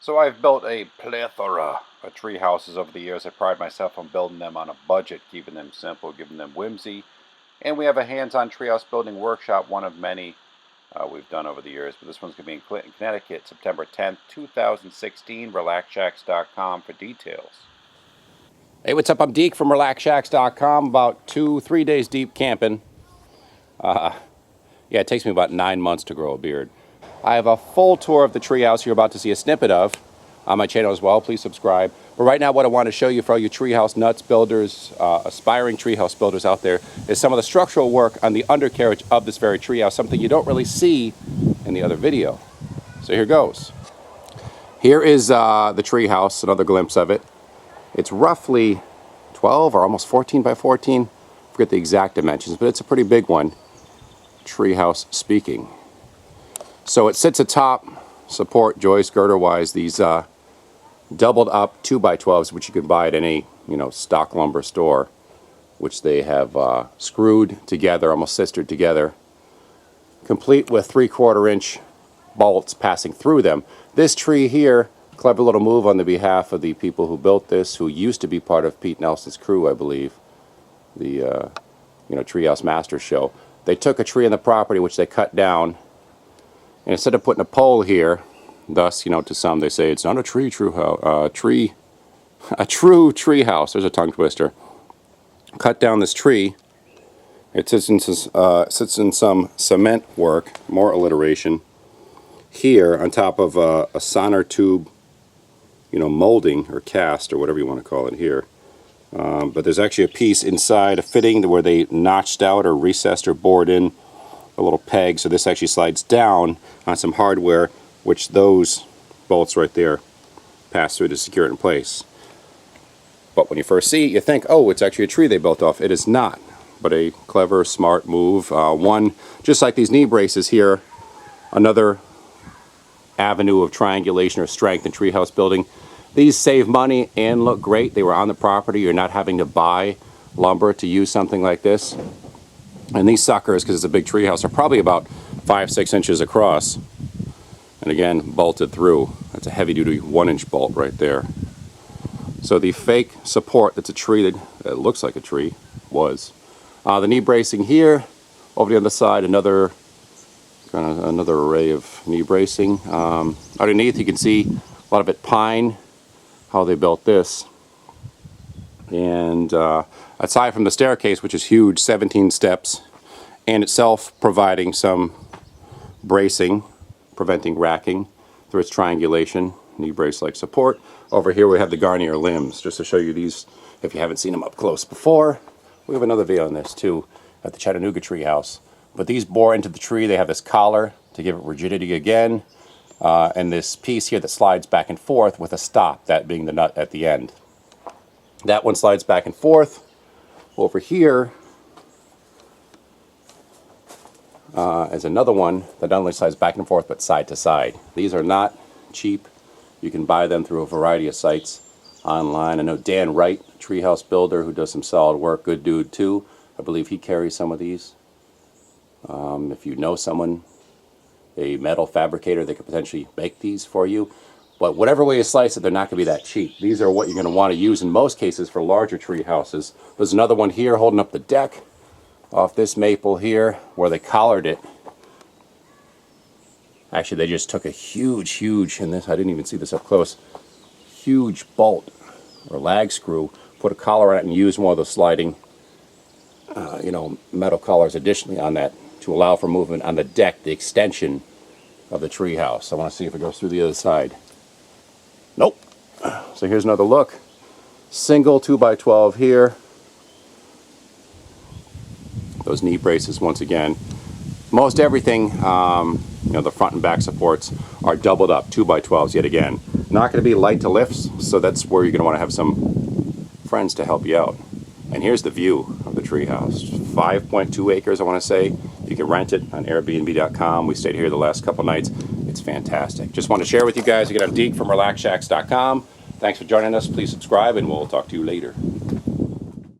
So I've built a plethora of tree houses over the years. I pride myself on building them on a budget, keeping them simple, giving them whimsy. And we have a hands-on treehouse building workshop, one of many we've done over the years. But this one's going to be in Clinton, Connecticut, September 10th, 2016. RelaxShacks.com for details. Hey, what's up? I'm Deek from RelaxShacks.com. About 2-3 days deep camping. Yeah, it takes me about 9 months to grow a beard. I have a full tour of the treehouse you're about to see a snippet of on my channel as well. Please subscribe. But right now what I want to show you for all you treehouse nuts builders, aspiring treehouse builders out there, is some of the structural work on the undercarriage of this very treehouse, something you don't really see in the other video. So here goes. Here is the treehouse, another glimpse of it. It's roughly 12 or almost 14 by 14. I forget the exact dimensions, but it's a pretty big one, treehouse speaking. So it sits atop support joist girder wise these doubled up 2x12s, which you can buy at any stock lumber store, which they have screwed together, almost sistered together, complete with 3/4 inch bolts passing through them. This tree here, clever little move on the behalf of the people who built this, who used to be part of Pete Nelson's crew, I believe, the Treehouse Masters show. They took a tree on the property which they cut down. And instead of putting a pole here, thus, to some they say it's not a true tree house. There's a tongue twister. Cut down this tree. It sits in some cement work, more alliteration. Here, on top of a sonotube, molding or cast or whatever you want to call it here. But there's actually a piece inside, a fitting where they notched out or recessed or bored in a little peg, so this actually slides down on some hardware, which those bolts right there pass through to secure it in place. But when you first see it, you think, oh, it's actually a tree they built off. It is not, but a clever, smart move. One, just like these knee braces here, another avenue of triangulation or strength in treehouse building. These save money and look great. They were on the property. You're not having to buy lumber to use something like this. And these suckers, because it's a big treehouse, are probably about 5-6 inches across. And again, bolted through. That's a heavy-duty 1-inch bolt right there. So the fake support that's a tree that looks like a tree was. The knee bracing here, over the other side, another array of knee bracing. Underneath, you can see a lot of it pine. How they built this. And aside from the staircase, which is huge, 17 steps, and itself providing some bracing, preventing racking through its triangulation, knee brace-like support. Over here we have the Garnier Limbs, just to show you these if you haven't seen them up close before. We have another video on this too at the Chattanooga Treehouse. But these bore into the tree. They have this collar to give it rigidity again, and this piece here that slides back and forth with a stop, that being the nut at the end. That one slides back and forth. Over here is another one that not only slides back and forth but side to side. These are not cheap. You can buy them through a variety of sites online. I know Dan Wright, treehouse builder who does some solid work, good dude too. I believe he carries some of these. If you know someone, a metal fabricator, they could potentially make these for you. But whatever way you slice it, they're not going to be that cheap. These are what you're going to want to use in most cases for larger tree houses. There's another one here holding up the deck off this maple here where they collared it. Actually, they just took a huge, and this, I didn't even see this up close, huge bolt or lag screw, put a collar on it and used one of those sliding, metal collars additionally on that to allow for movement on the deck, the extension of the tree house. I want to see if it goes through the other side. Nope. So here's another look. Single 2x12 here. Those knee braces once again. Most everything, the front and back supports are doubled up 2x12s yet again. Not going to be light to lifts, so that's where you're going to want to have some friends to help you out. And here's the view of the treehouse. 5.2 acres, I want to say. You can rent it on Airbnb.com. We stayed here the last couple nights. It's fantastic. Just want to share with you guys. Again, I'm Deek from RelaxShacks.com. Thanks for joining us. Please subscribe, and we'll talk to you later.